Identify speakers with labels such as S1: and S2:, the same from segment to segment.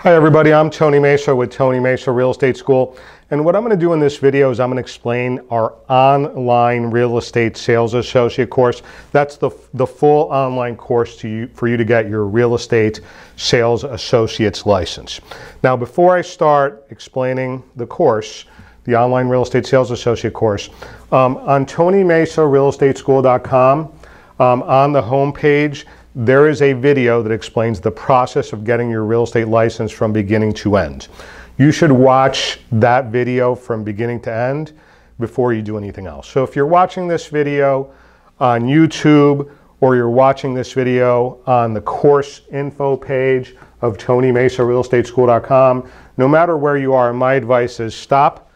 S1: Hi everybody, I'm Tony Mesa with Tony Mesa Real Estate School, and what I'm going to do in this video is I'm going to explain our online real estate sales associate course. That's the full online course for you to get your real estate sales associate's license. Now before I start explaining the course, the online real estate sales associate course, on TonyMesaRealEstateSchool.com, on the home page, there is a video that explains the process of getting your real estate license from beginning to end. You should watch that video from beginning to end before you do anything else. So if you're watching this video on YouTube or you're watching this video on the course info page of TonyMesaRealEstateSchool.com, no matter where you are, my advice is stop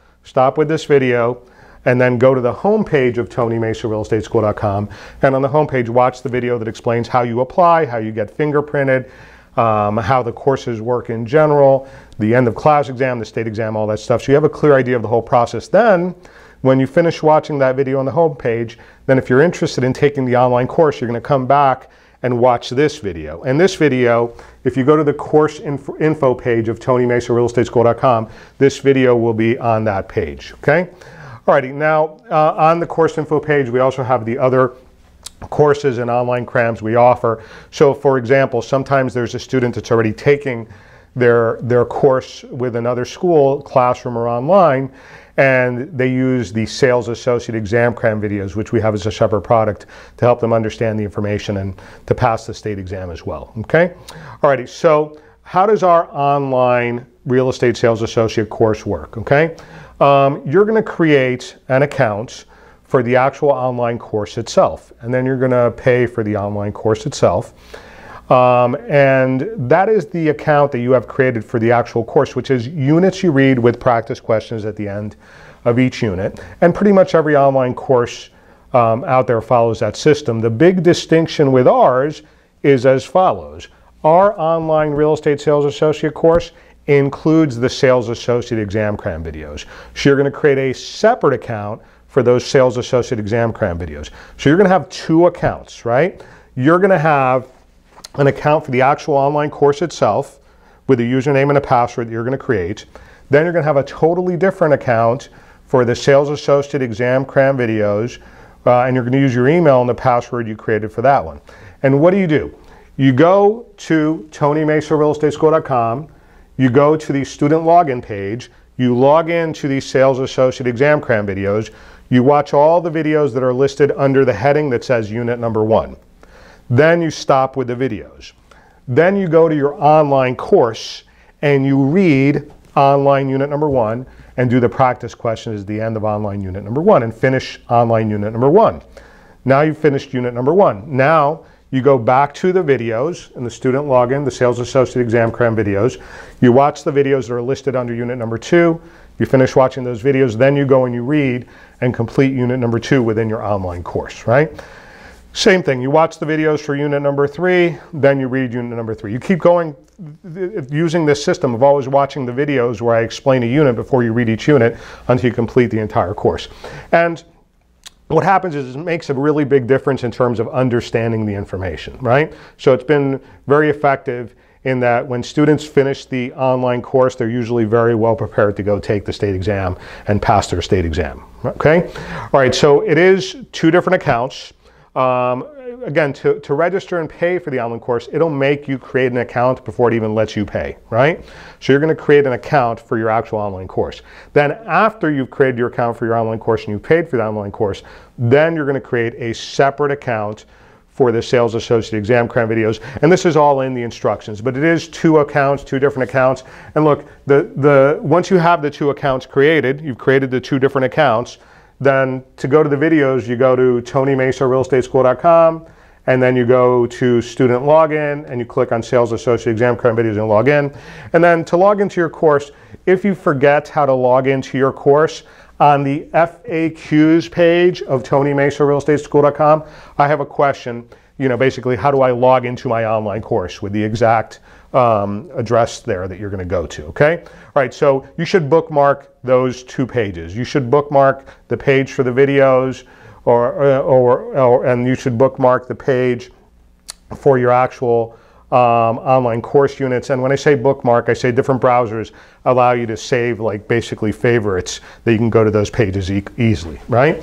S1: with this video, and then go to the homepage of TonyMesaRealEstateSchool.com, and on the homepage watch the video that explains how you apply, how you get fingerprinted, how the courses work in general, the end of class exam, the state exam, all that stuff, so you have a clear idea of the whole process. Then, when you finish watching that video on the homepage, then if you're interested in taking the online course, you're going to come back and watch this video. And this video, if you go to the course info page of TonyMesaRealEstateSchool.com, this video will be on that page, okay? Alrighty, now on the course info page, we also have the other courses and online crams we offer. So for example, sometimes there's a student that's already taking their course with another school, classroom or online, and they use the Sales Associate Exam Cram videos, which we have as a separate product to help them understand the information and to pass the state exam as well, okay? Alrighty, so how does our online real estate sales associate course work, okay? You're going to create an account for the actual online course itself, and then you're going to pay for the online course itself. And that is the account that you have created for the actual course, which is units you read with practice questions at the end of each unit. And pretty much every online course out there follows that system. The big distinction with ours is as follows. Our online real estate sales associate course includes the Sales Associate Exam Cram videos. So you're going to create a separate account for those Sales Associate Exam Cram videos. So you're going to have two accounts, right? You're going to have an account for the actual online course itself with a username and a password that you're going to create. Then you're going to have a totally different account for the Sales Associate Exam Cram videos, and you're going to use your email and the password you created for that one. And what do? You go to TonyMesaRealEstateSchool.com, you go to the student login page, you log into the Sales Associate Exam Cram videos, you watch all the videos that are listed under the heading that says Unit Number 1. Then you stop with the videos. Then you go to your online course and you read online Unit Number 1 and do the practice questions at the end of online Unit Number 1 and finish online Unit Number 1. Now you've finished Unit Number 1. Now you go back to the videos in the student login, the Sales Associate Exam Cram videos. You watch the videos that are listed under Unit Number 2. You finish watching those videos, then you go and you read and complete Unit Number 2 within your online course, right? Same thing, you watch the videos for Unit Number 3, then you read Unit Number 3. You keep going using this system of always watching the videos where I explain a unit before you read each unit until you complete the entire course. And what happens is it makes a really big difference in terms of understanding the information, right? So it's been very effective in that when students finish the online course, they're usually very well prepared to go take the state exam and pass their state exam, okay? All right, so it is two different accounts. Again, to register and pay for the online course, it'll make you create an account before it even lets you pay, right? So you're going to create an account for your actual online course. Then after you've created your account for your online course and you've paid for the online course, then you're going to create a separate account for the Sales Associate Exam Cram videos. And this is all in the instructions, but it is two accounts, two different accounts. And look, once you have the two accounts created, you've created the two different accounts, then to go to the videos, you go to TonyMesaRealEstateSchool.com, and then you go to student login and you click on Sales Associate Exam Cram videos and log in. And then to log into your course, if you forget how to log into your course, on the FAQs page of TonyMesaRealEstateSchool.com, I have a question, basically how do I log into my online course with the exact address there that you're going to go to, okay? All right, so you should bookmark those two pages. You should bookmark the page for the videos, and you should bookmark the page for your actual online course units. And when I say bookmark, I say different browsers allow you to save like basically favorites that you can go to those pages easily, right?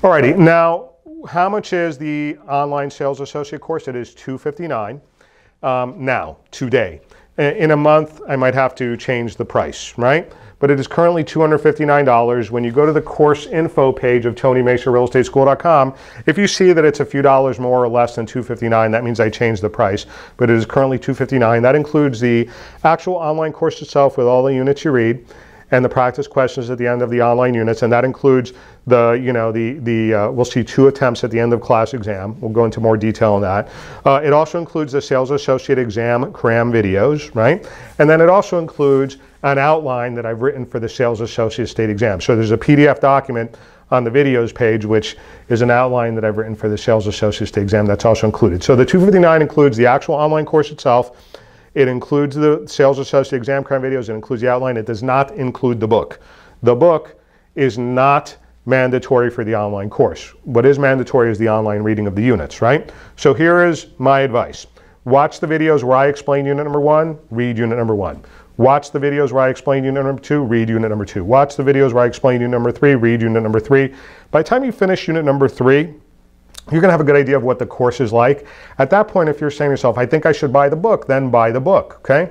S1: Alrighty, now how much is the online sales associate course? It is $259 now, today. In a month, I might have to change the price, right? But it is currently $259. When you go to the course info page of TonyMesaRealEstateSchool.com, if you see that it's a few dollars more or less than $259, that means I changed the price. But it is currently $259. That includes the actual online course itself with all the units you read, and the practice questions at the end of the online units, and that includes we'll see 2 attempts at the end of class exam. We'll go into more detail on that. It also includes the Sales Associate Exam Cram videos, right? And then it also includes an outline that I've written for the Sales Associate State Exam. So there's a PDF document on the videos page, which is an outline that I've written for the Sales Associate State Exam that's also included. So the $259 includes the actual online course itself. It includes the Sales Associate Exam Cram videos. It includes the outline. It does not include the book. The book is not mandatory for the online course. What is mandatory is the online reading of the units, right? So here is my advice. Watch the videos where I explain unit number 1, read unit number 1. Watch the videos where I explain unit number 2, read unit number 2. Watch the videos where I explain unit number 3, read unit number 3. By the time you finish unit number 3, you're going to have a good idea of what the course is like. At that point, if you're saying to yourself, I think I should buy the book, then buy the book, okay?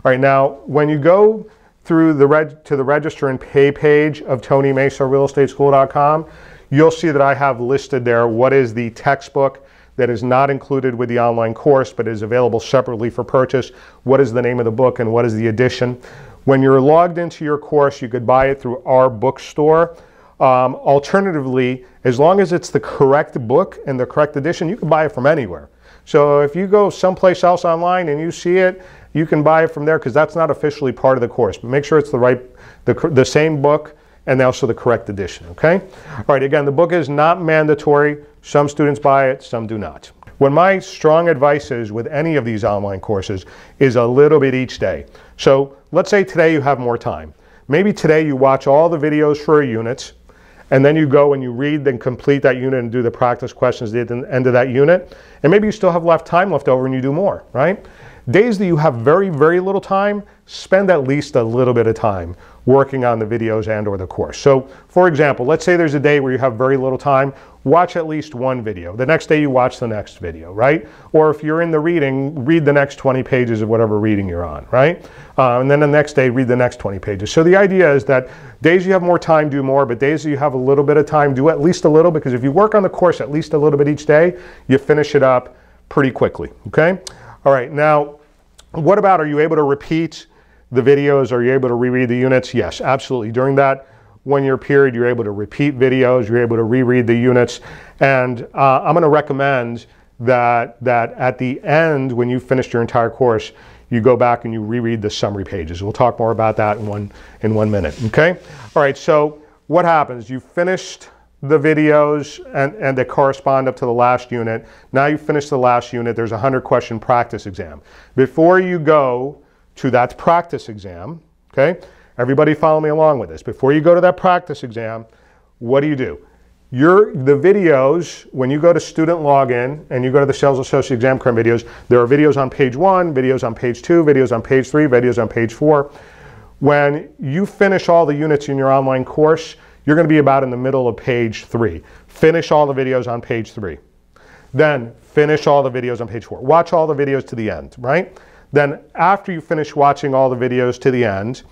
S1: All right, now, when you go through to the register and pay page of TonyMesaRealEstateSchool.com, you'll see that I have listed there what is the textbook that is not included with the online course, but is available separately for purchase, what is the name of the book, and what is the edition. When you're logged into your course, you could buy it through our bookstore. Alternatively, as long as it's the correct book and the correct edition, you can buy it from anywhere. So if you go someplace else online and you see it, you can buy it from there because that's not officially part of the course. But make sure it's the same book and also the correct edition, okay? All right, again, the book is not mandatory. Some students buy it, some do not. What my strong advice is with any of these online courses is a little bit each day. So let's say today you have more time. Maybe today you watch all the videos for a unit, and then you go and you read and complete that unit and do the practice questions at the end of that unit. And maybe you still have time left over and you do more, right? Days that you have very, very little time, spend at least a little bit of time working on the videos and or the course. So for example, let's say there's a day where you have very little time, watch at least one video. The next day you watch the next video, right? Or if you're in the reading, read the next 20 pages of whatever reading you're on, right? And then the next day, read the next 20 pages. So the idea is that days you have more time, do more, but days that you have a little bit of time, do at least a little, because if you work on the course at least a little bit each day, you finish it up pretty quickly, okay? All right, now, what about, are you able to repeat the videos? Are you able to reread the units? Yes, absolutely. During that 1-year period, you're able to repeat videos, you're able to reread the units, and I'm going to recommend that at the end, when you've finished your entire course, you go back and you reread the summary pages. We'll talk more about that in one minute, okay? All right, so what happens? You finished the videos and that correspond up to the last unit. Now you finish the last unit, there's a 100-question practice exam. Before you go to that practice exam, okay? Everybody follow me along with this. Before you go to that practice exam, what do? The videos, when you go to student login and you go to the Sales Associate Exam Cram videos, there are videos on page 1, videos on page 2, videos on page 3, videos on page 4. When you finish all the units in your online course, you're going to be about in the middle of page 3. Finish all the videos on page 3. Then finish all the videos on page 4. Watch all the videos to the end, right? Then after you finish watching all the videos to the end,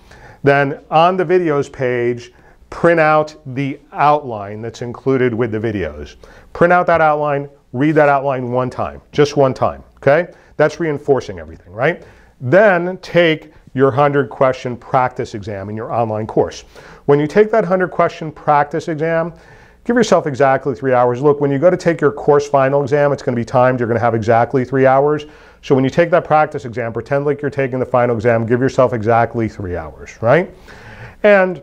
S1: then on the videos page, print out the outline that's included with the videos. Print out that outline, read that outline one time, just one time, okay? That's reinforcing everything, right? Then take your 100-question practice exam in your online course. When you take that 100-question practice exam, give yourself exactly 3 hours. Look, when you go to take your course final exam, it's going to be timed. You're going to have exactly 3 hours. So when you take that practice exam, pretend like you're taking the final exam. Give yourself exactly 3 hours, right? And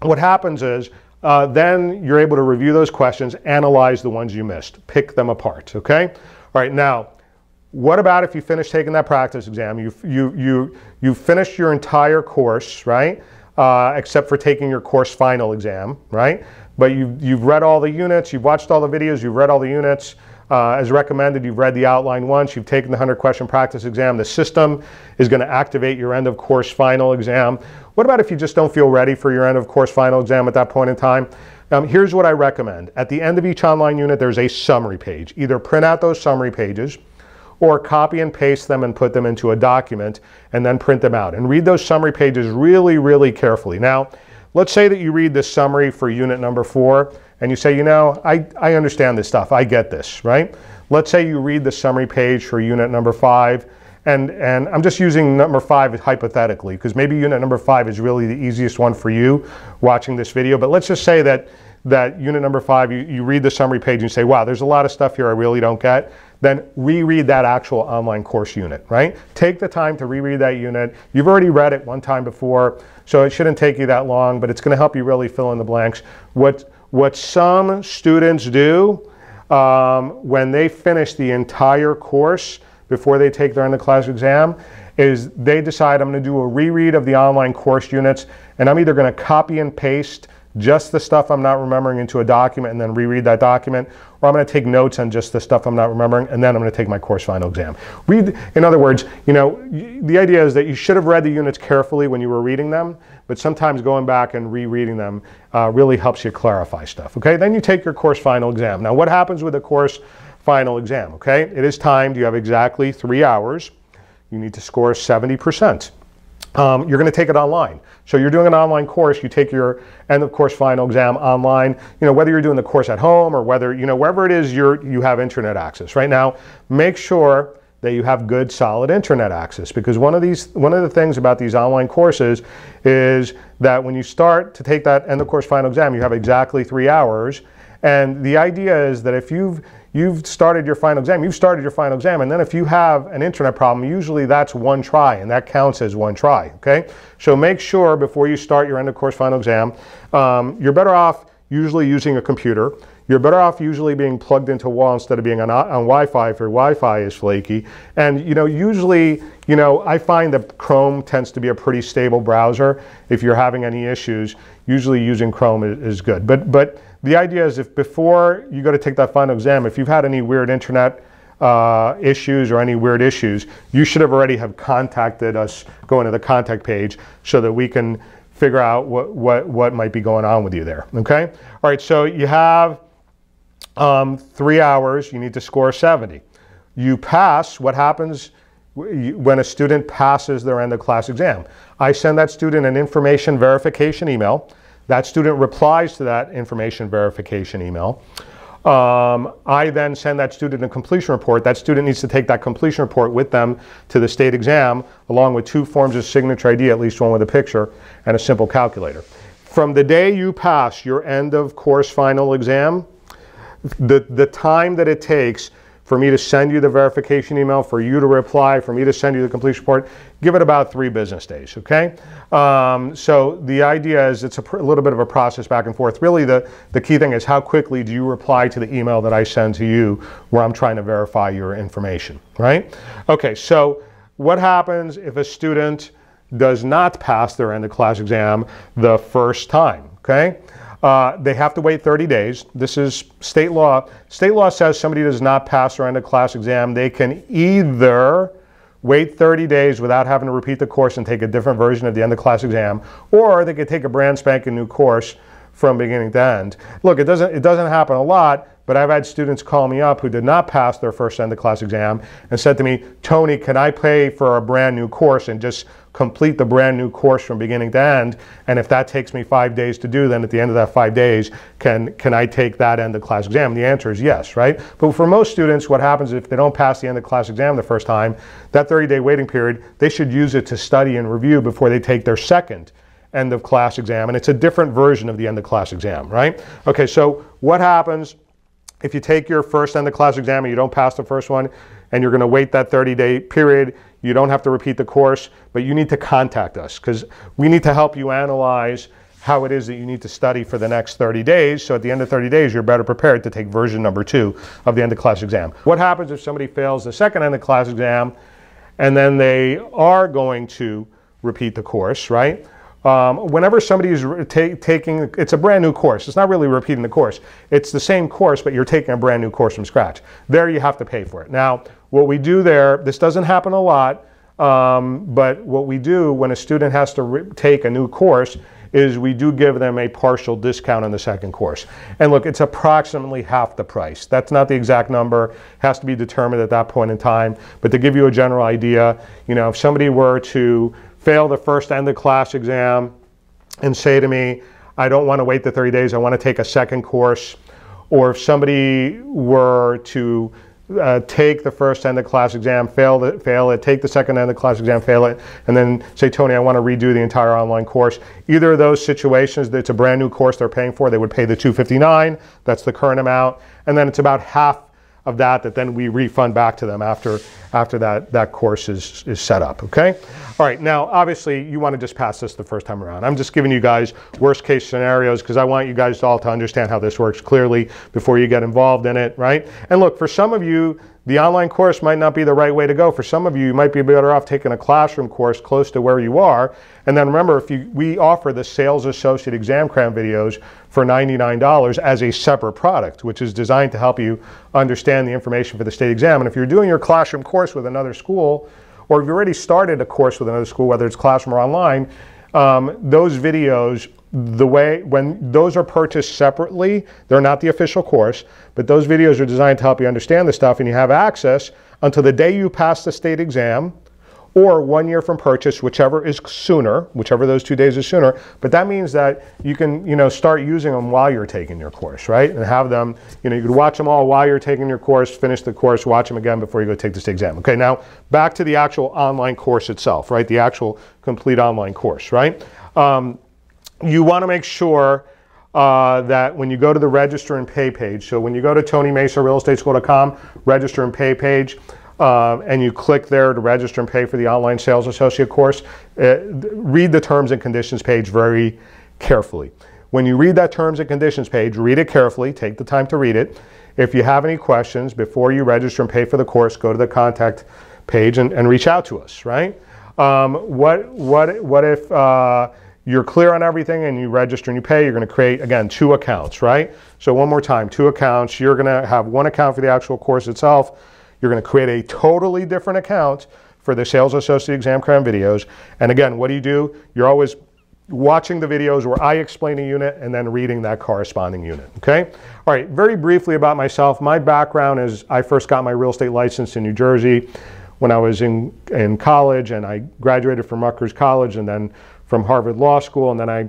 S1: what happens is then you're able to review those questions, analyze the ones you missed, pick them apart, okay? All right, now, what about if you finish taking that practice exam, you finished your entire course, right? Except for taking your course final exam, right? But you've read all the units, you've watched all the videos, you've read all the units, As recommended, you've read the outline once, you've taken the 100-question practice exam. The system is going to activate your end of course final exam. What about if you just don't feel ready for your end of course final exam at that point in time? Here's what I recommend. At the end of each online unit, there's a summary page. Either print out those summary pages or copy and paste them and put them into a document and then print them out. And read those summary pages really, really carefully. Now, let's say that you read the summary for unit number 4 and you say, you know, I understand this stuff. I get this, right? Let's say you read the summary page for unit number 5 and I'm just using number 5 hypothetically because maybe unit number 5 is really the easiest one for you watching this video. But let's just say that unit number 5, you read the summary page and you say, wow, there's a lot of stuff here I really don't get. Then reread that actual online course unit, right? Take the time to reread that unit. You've already read it one time before, so it shouldn't take you that long, but it's going to help you really fill in the blanks. What some students do when they finish the entire course before they take their end of class exam is they decide I'm going to do a reread of the online course units, and I'm either going to copy and paste just the stuff I'm not remembering into a document and then reread that document, or I'm going to take notes on just the stuff I'm not remembering and then I'm going to take my course final exam. In other words, you know, the idea is that you should have read the units carefully when you were reading them, but sometimes going back and rereading them really helps you clarify stuff, okay? Then you take your course final exam. Now, what happens with the course final exam, okay? It is timed. You have exactly 3 hours. You need to score 70%. You're going to take it online. So you're doing an online course, you take your end of course final exam online, you know, whether you're doing the course at home or whether, you know, wherever it is you have internet access. Right now, make sure that you have good, solid internet access, because one of the things about these online courses is that when you start to take that end of course final exam, you have exactly 3 hours. And the idea is that if you've started your final exam, and then if you have an internet problem, usually that's one try, and that counts as one try, okay? So make sure before you start your end of course final exam, you're better off usually using a computer. You're better off usually being plugged into a wall instead of being on Wi-Fi if your Wi-Fi is flaky. And you know, usually, you know, I find that Chrome tends to be a pretty stable browser. If you're having any issues, usually using Chrome is good. But the idea is if before you go to take that final exam, if you've had any weird internet issues or any weird issues, you should have already have contacted us, go into the contact page so that we can figure out what might be going on with you there, okay? All right, so you have 3 hours, you need to score 70. You pass. What happens when a student passes their end of class exam? I send that student an information verification email. That student replies to that information verification email. I then send that student a completion report. That student needs to take that completion report with them to the state exam, along with 2 forms of signature ID, at least one with a picture, and a simple calculator. From the day you pass your end of course final exam, the time that it takes for me to send you the verification email, for you to reply, for me to send you the completion report, give it about 3 business days, okay? So the idea is it's a little bit of a process back and forth. Really the key thing is how quickly do you reply to the email that I send to you where I'm trying to verify your information, right? Okay, so what happens if a student does not pass their end of class exam the first time, okay? They have to wait 30 days. This is state law. State law says somebody does not pass their end of class exam. They can either wait 30 days without having to repeat the course and take a different version of the end of class exam, or they could take a brand spanking new course from beginning to end. Look, it doesn't happen a lot, but I've had students call me up who did not pass their first end of class exam and said to me, Tony, can I pay for a brand new course and just complete the brand new course from beginning to end? And if that takes me 5 days to do, then at the end of that 5 days, can I take that end of class exam? The answer is yes, right? But for most students, what happens if they don't pass the end of class exam the first time, that 30-day waiting period, they should use it to study and review before they take their second end of class exam. And it's a different version of the end of class exam, right? Okay, so what happens if you take your first end of class exam and you don't pass the first one, and you're going to wait that 30-day period? You don't have to repeat the course, but you need to contact us because we need to help you analyze how it is that you need to study for the next 30 days. So at the end of 30 days, you're better prepared to take version number 2 of the end of class exam. What happens if somebody fails the second end of class exam and then they are going to repeat the course, right? Whenever somebody is taking, it's a brand new course. It's not really repeating the course. It's the same course, but you're taking a brand new course from scratch. There you have to pay for it. Now, what we do there, this doesn't happen a lot, but what we do when a student has to take a new course is we do give them a partial discount on the second course. And look, it's approximately half the price. That's not the exact number. It has to be determined at that point in time. But to give you a general idea, you know, if somebody were to fail the first end of class exam and say to me, I don't want to wait the 30 days, I want to take a second course, or if somebody were to take the first end of class exam, fail it, take the second end of class exam, fail it, and then say, Tony, I want to redo the entire online course. Either of those situations, it's a brand new course they're paying for, they would pay the $259, that's the current amount, and then it's about half of that then we refund back to them after that course is set up, okay? All right, now obviously you want to just pass this the first time around. I'm just giving you guys worst case scenarios because I want you guys all to understand how this works clearly before you get involved in it, right? And look, for some of you, the online course might not be the right way to go. For some of you, you might be better off taking a classroom course close to where you are. And then remember, we offer the Sales Associate Exam Cram videos for $99 as a separate product, which is designed to help you understand the information for the state exam. And if you're doing your classroom course with another school, or if you've already started a course with another school, whether it's classroom or online, those videos, when those are purchased separately, they're not the official course, but those videos are designed to help you understand the stuff, and you have access until the day you pass the state exam, or 1 year from purchase, whichever is sooner, whichever those 2 days is sooner. But that means that you can, you know, start using them while you're taking your course, right? And have them, you know, you could watch them all while you're taking your course, finish the course, watch them again before you go take the state exam. Okay, now back to the actual online course itself, right? The actual complete online course, right? You want to make sure that when you go to the register and pay page, so when you go to TonyMesaRealEstateSchool.com, register and pay page, and you click there to register and pay for the online sales associate course, read the terms and conditions page very carefully. When you read that terms and conditions page, read it carefully, take the time to read it. If you have any questions before you register and pay for the course, go to the contact page and reach out to us, right? What if you're clear on everything and you register and you pay? You're going to create, again, 2 accounts, right? So one more time, 2 accounts. You're going to have 1 account for the actual course itself. You're going to create a totally different account for the Sales Associate Exam Cram videos. And again, what do? You're always watching the videos where I explain a unit and then reading that corresponding unit, okay? All right, very briefly about myself. My background is I first got my real estate license in New Jersey when I was in college, and I graduated from Rutgers College and then from Harvard Law School, and then I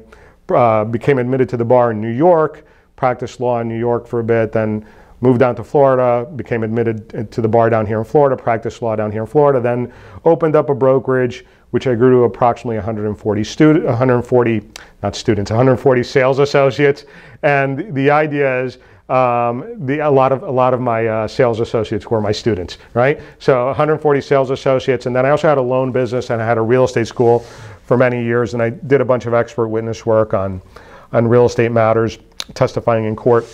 S1: became admitted to the bar in New York, practiced law in New York for a bit, then moved down to Florida, became admitted to the bar down here in Florida, practiced law down here in Florida, then opened up a brokerage, which I grew to approximately 140 sales associates. And the idea is a lot of my sales associates were my students, right? So 140 sales associates, and then I also had a loan business and I had a real estate school for many years, and I did a bunch of expert witness work on real estate matters, testifying in court.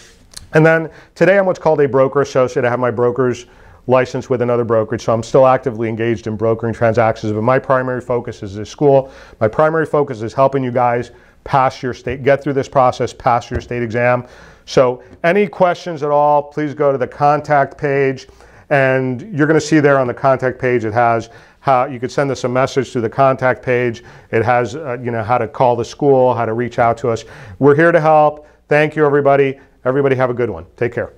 S1: And then today I'm what's called a broker associate. I have my broker's license with another brokerage, so I'm still actively engaged in brokering transactions, but my primary focus is this school. My primary focus is helping you guys pass your state, get through this process, pass your state exam. So any questions at all, please go to the contact page, and you're going to see there on the contact page it has how you could send us a message through the contact page. It has you know, how to call the school, how to reach out to us. We're here to help. Thank you, everybody. Everybody have a good one. Take care.